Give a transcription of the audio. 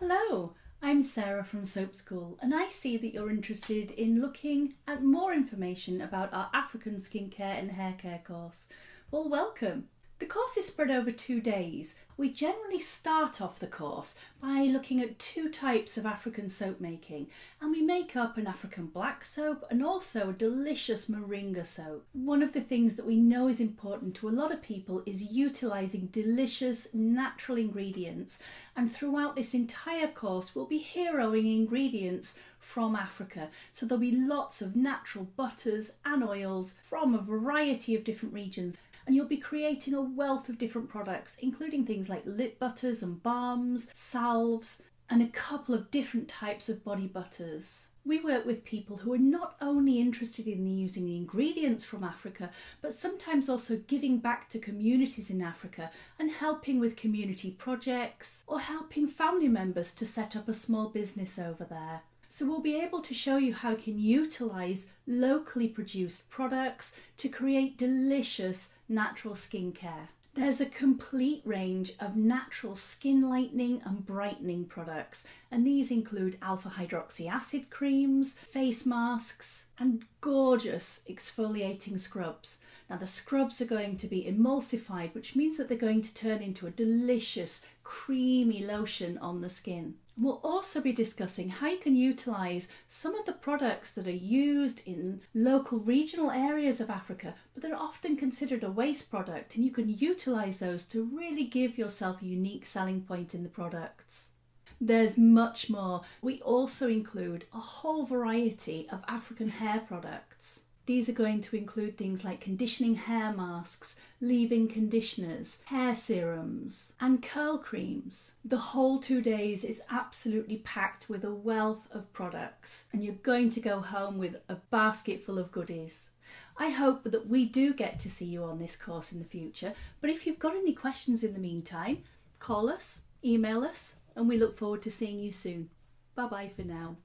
Hello, I'm Sarah from Soap School and I see that you're interested in looking at more information about our African skincare and hair care course. Well, welcome. The course is spread over 2 days. We generally start off the course by looking at 2 types of African soap making, and we make up an African black soap and also a delicious moringa soap. One of the things that we know is important to a lot of people is utilising delicious natural ingredients, and throughout this entire course we'll be heroing ingredients from Africa. So there'll be lots of natural butters and oils from a variety of different regions. And you'll be creating a wealth of different products, including things like lip butters and balms, salves, and a couple of different types of body butters. We work with people who are not only interested in using the ingredients from Africa, but sometimes also giving back to communities in Africa and helping with community projects or helping family members to set up a small business over there. So we'll be able to show you how you can utilise locally produced products to create delicious natural skincare. There's a complete range of natural skin lightening and brightening products, and these include alpha hydroxy acid creams, face masks, and gorgeous exfoliating scrubs. Now the scrubs are going to be emulsified, which means that they're going to turn into a delicious creamy lotion on the skin. We'll also be discussing how you can utilise some of the products that are used in local regional areas of Africa, but they're often considered a waste product, and you can utilise those to really give yourself a unique selling point in the products. There's much more. We also include a whole variety of African hair products. These are going to include things like conditioning hair masks, leave-in conditioners, hair serums, and curl creams. The whole 2 days is absolutely packed with a wealth of products, and you're going to go home with a basket full of goodies. I hope that we do get to see you on this course in the future, but if you've got any questions in the meantime, call us, email us, and we look forward to seeing you soon. Bye bye for now.